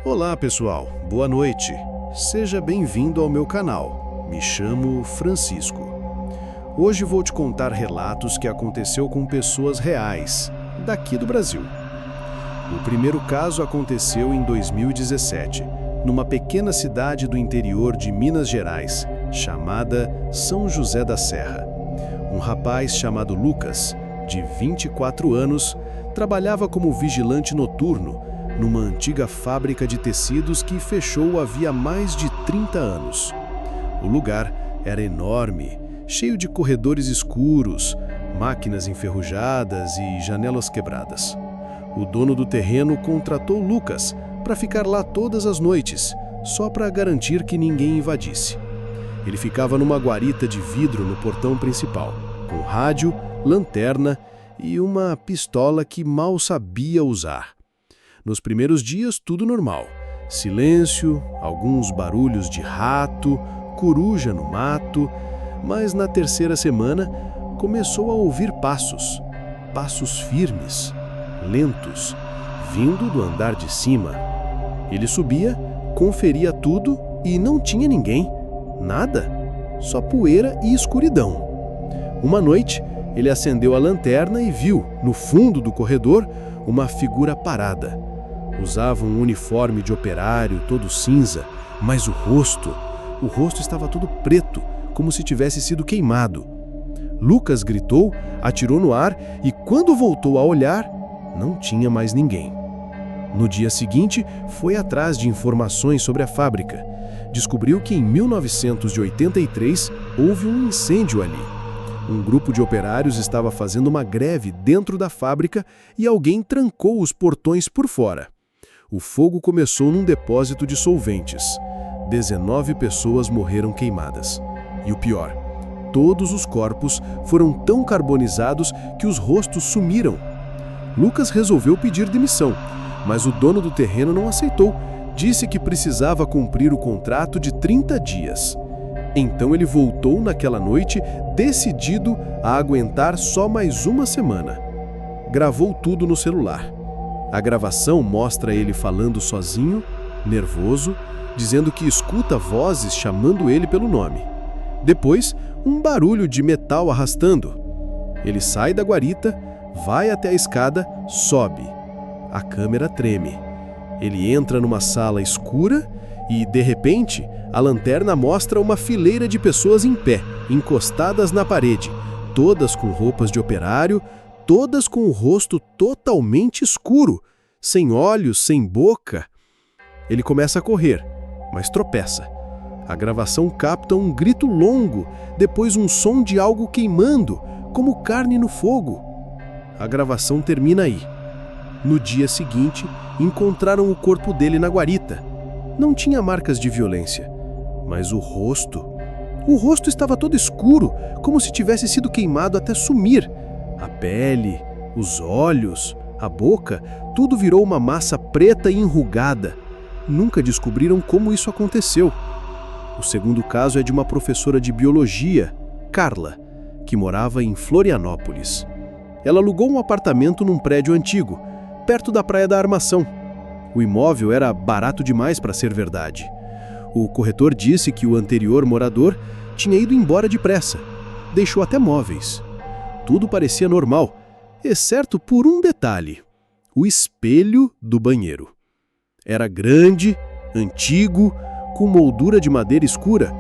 Olá pessoal, boa noite. Seja bem-vindo ao meu canal. Me chamo Francisco. Hoje vou te contar relatos que aconteceu com pessoas reais, daqui do Brasil. O primeiro caso aconteceu em 2017, numa pequena cidade do interior de Minas Gerais, chamada São José da Serra. Um rapaz chamado Lucas, de 24 anos, trabalhava como vigilante noturno numa antiga fábrica de tecidos que fechou havia mais de 30 anos. O lugar era enorme, cheio de corredores escuros, máquinas enferrujadas e janelas quebradas. O dono do terreno contratou Lucas para ficar lá todas as noites, só para garantir que ninguém invadisse. Ele ficava numa guarita de vidro no portão principal, com rádio, lanterna e uma pistola que mal sabia usar. Nos primeiros dias, tudo normal. Silêncio, alguns barulhos de rato, coruja no mato, mas na terceira semana começou a ouvir passos. Passos firmes, lentos, vindo do andar de cima. Ele subia, conferia tudo e não tinha ninguém. Nada, só poeira e escuridão. Uma noite, ele acendeu a lanterna e viu, no fundo do corredor, uma figura parada. Usava um uniforme de operário todo cinza, mas o rosto estava todo preto, como se tivesse sido queimado. Lucas gritou, atirou no ar e quando voltou a olhar, não tinha mais ninguém. No dia seguinte, foi atrás de informações sobre a fábrica. Descobriu que em 1983 houve um incêndio ali. Um grupo de operários estava fazendo uma greve dentro da fábrica e alguém trancou os portões por fora. O fogo começou num depósito de solventes. 19 pessoas morreram queimadas. E o pior, todos os corpos foram tão carbonizados que os rostos sumiram. Lucas resolveu pedir demissão, mas o dono do terreno não aceitou. Disse que precisava cumprir o contrato de 30 dias. Então ele voltou naquela noite, decidido a aguentar só mais uma semana. Gravou tudo no celular. A gravação mostra ele falando sozinho, nervoso, dizendo que escuta vozes chamando ele pelo nome. Depois, um barulho de metal arrastando. Ele sai da guarita, vai até a escada, sobe. A câmera treme. Ele entra numa sala escura e, de repente, a lanterna mostra uma fileira de pessoas em pé, encostadas na parede, todas com roupas de operário, todas com o rosto totalmente escuro, sem olhos, sem boca. Ele começa a correr, mas tropeça. A gravação capta um grito longo, depois um som de algo queimando, como carne no fogo. A gravação termina aí. No dia seguinte, encontraram o corpo dele na guarita. Não tinha marcas de violência, mas o rosto estava todo escuro, como se tivesse sido queimado até sumir. A pele, os olhos, a boca, tudo virou uma massa preta e enrugada. Nunca descobriram como isso aconteceu. O segundo caso é de uma professora de biologia, Carla, que morava em Florianópolis. Ela alugou um apartamento num prédio antigo, perto da Praia da Armação. O imóvel era barato demais para ser verdade. O corretor disse que o anterior morador tinha ido embora depressa. Deixou até móveis. Tudo parecia normal, exceto por um detalhe: o espelho do banheiro. Era grande, antigo, com moldura de madeira escura.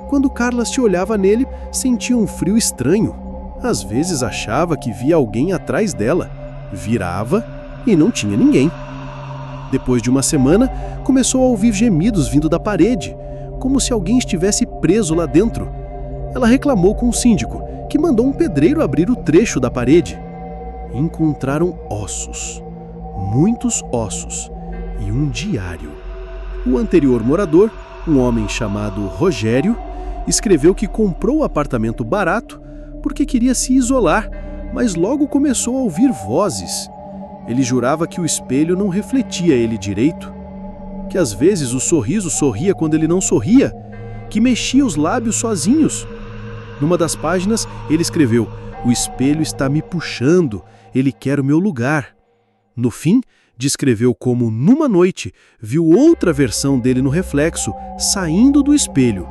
Quando Carla se olhava nele, sentia um frio estranho. Às vezes achava que via alguém atrás dela. Virava e não tinha ninguém. Depois de uma semana, começou a ouvir gemidos vindo da parede, como se alguém estivesse preso lá dentro. Ela reclamou com o síndico, que mandou um pedreiro abrir o trecho da parede. Encontraram ossos, muitos ossos, e um diário. O anterior morador, um homem chamado Rogério, escreveu que comprou o apartamento barato porque queria se isolar, mas logo começou a ouvir vozes. Ele jurava que o espelho não refletia ele direito, que às vezes o sorriso sorria quando ele não sorria, que mexia os lábios sozinhos. Numa das páginas, ele escreveu: "O espelho está me puxando, ele quer o meu lugar." No fim, descreveu como, numa noite, viu outra versão dele no reflexo, saindo do espelho.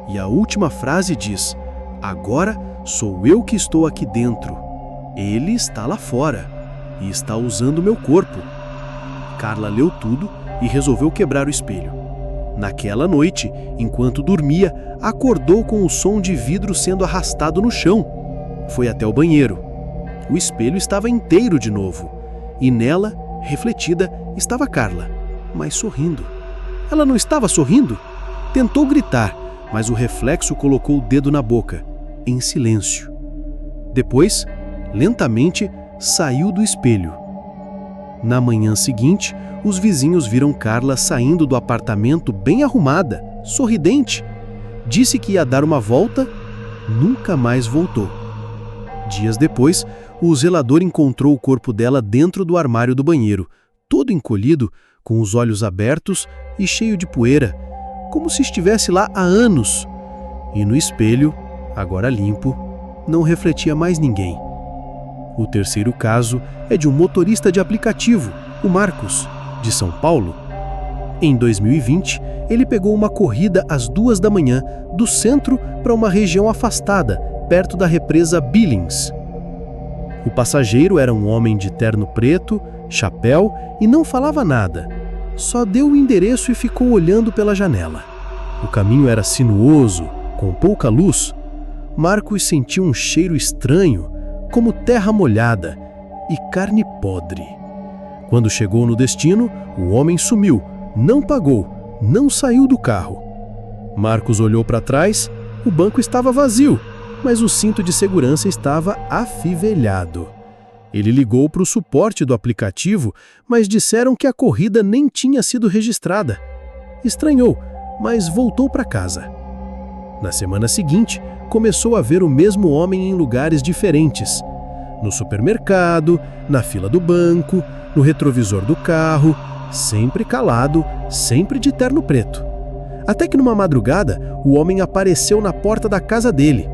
E a última frase diz: "Agora sou eu que estou aqui dentro. Ele está lá fora e está usando meu corpo." Carla leu tudo e resolveu quebrar o espelho. Naquela noite, enquanto dormia, acordou com o som de vidro sendo arrastado no chão. Foi até o banheiro. O espelho estava inteiro de novo. E nela, refletida, estava Carla, mas sorrindo. Ela não estava sorrindo? Tentou gritar, mas o reflexo colocou o dedo na boca, em silêncio. Depois, lentamente, saiu do espelho. Na manhã seguinte, os vizinhos viram Carla saindo do apartamento bem arrumada, sorridente. Disse que ia dar uma volta, nunca mais voltou. Dias depois, o zelador encontrou o corpo dela dentro do armário do banheiro, todo encolhido, com os olhos abertos e cheio de poeira, como se estivesse lá há anos. E no espelho, agora limpo, não refletia mais ninguém. O terceiro caso é de um motorista de aplicativo, o Marcos, de São Paulo. Em 2020, ele pegou uma corrida às 2 da manhã do centro para uma região afastada, perto da represa Billings. O passageiro era um homem de terno preto, chapéu e não falava nada. Só deu o endereço e ficou olhando pela janela. O caminho era sinuoso, com pouca luz. Marcos sentiu um cheiro estranho, como terra molhada e carne podre. Quando chegou no destino, o homem sumiu, não pagou, não saiu do carro. Marcos olhou para trás, o banco estava vazio, mas o cinto de segurança estava afivelhado. Ele ligou para o suporte do aplicativo, mas disseram que a corrida nem tinha sido registrada. Estranhou, mas voltou para casa. Na semana seguinte, começou a ver o mesmo homem em lugares diferentes. No supermercado, na fila do banco, no retrovisor do carro, sempre calado, sempre de terno preto. Até que numa madrugada, o homem apareceu na porta da casa dele.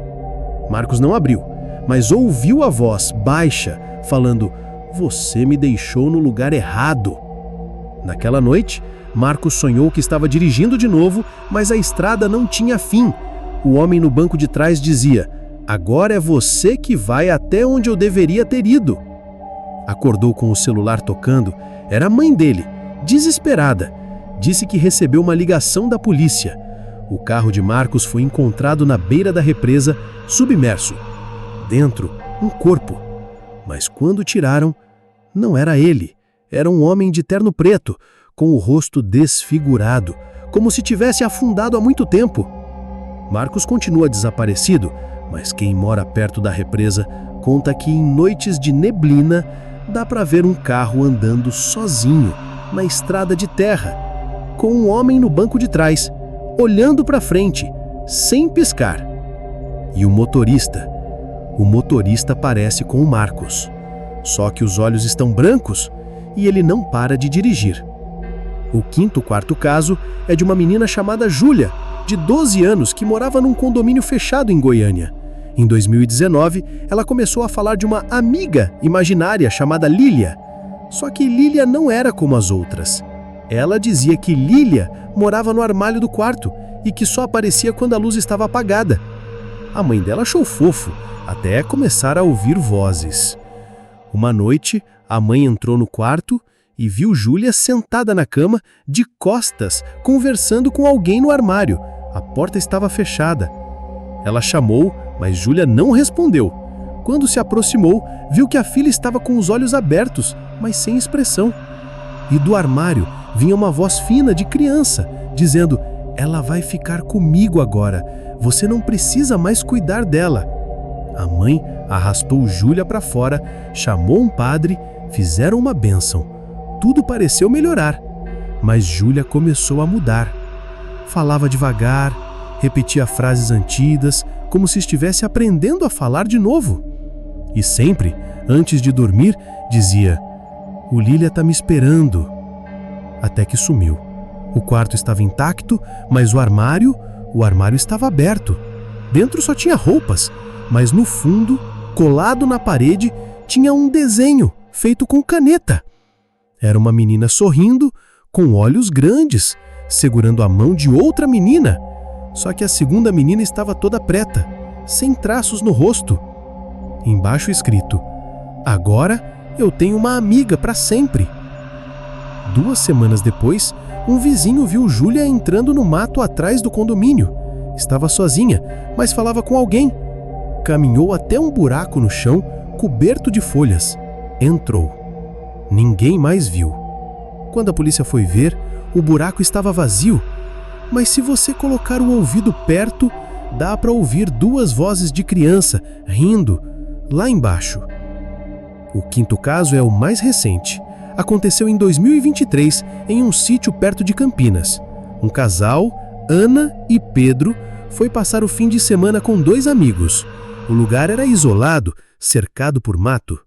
Marcos não abriu, mas ouviu a voz baixa, falando: "Você me deixou no lugar errado." Naquela noite, Marcos sonhou que estava dirigindo de novo, mas a estrada não tinha fim. O homem no banco de trás dizia: "Agora é você que vai até onde eu deveria ter ido." Acordou com o celular tocando. Era a mãe dele, desesperada. Disse que recebeu uma ligação da polícia. O carro de Marcos foi encontrado na beira da represa, submerso. Dentro, um corpo. Mas quando tiraram, não era ele. Era um homem de terno preto, com o rosto desfigurado, como se tivesse afundado há muito tempo. Marcos continua desaparecido, mas quem mora perto da represa conta que em noites de neblina dá para ver um carro andando sozinho na estrada de terra, com um homem no banco de trás, olhando para frente, sem piscar. E o motorista parece com o Marcos, só que os olhos estão brancos e ele não para de dirigir. O quarto caso é de uma menina chamada Júlia, de 12 anos, que morava num condomínio fechado em Goiânia. Em 2019, ela começou a falar de uma amiga imaginária chamada Lília. Só que Lília não era como as outras. Ela dizia que Lília morava no armário do quarto e que só aparecia quando a luz estava apagada. A mãe dela achou fofo, até começar a ouvir vozes. Uma noite, a mãe entrou no quarto e viu Júlia sentada na cama, de costas, conversando com alguém no armário. A porta estava fechada. Ela chamou, mas Júlia não respondeu. Quando se aproximou, viu que a filha estava com os olhos abertos, mas sem expressão. E do armário vinha uma voz fina de criança, dizendo: "Ela vai ficar comigo agora. Você não precisa mais cuidar dela." A mãe arrastou Júlia para fora, chamou um padre, fizeram uma bênção. Tudo pareceu melhorar, mas Júlia começou a mudar. Falava devagar, repetia frases antigas, como se estivesse aprendendo a falar de novo. E sempre, antes de dormir, dizia: "O Lília tá me esperando." Até que sumiu. O quarto estava intacto, mas o armário estava aberto. Dentro só tinha roupas, mas no fundo, colado na parede, tinha um desenho feito com caneta. Era uma menina sorrindo, com olhos grandes, segurando a mão de outra menina. Só que a segunda menina estava toda preta, sem traços no rosto. Embaixo escrito: "Agora eu tenho uma amiga para sempre." 2 semanas depois, um vizinho viu Júlia entrando no mato atrás do condomínio. Estava sozinha, mas falava com alguém. Caminhou até um buraco no chão, coberto de folhas. Entrou. Ninguém mais viu. Quando a polícia foi ver, o buraco estava vazio. Mas se você colocar o ouvido perto, dá para ouvir 2 vozes de criança rindo lá embaixo. O 5º caso é o mais recente. Aconteceu em 2023, em um sítio perto de Campinas. Um casal, Ana e Pedro, foi passar o fim de semana com 2 amigos. O lugar era isolado, cercado por mato.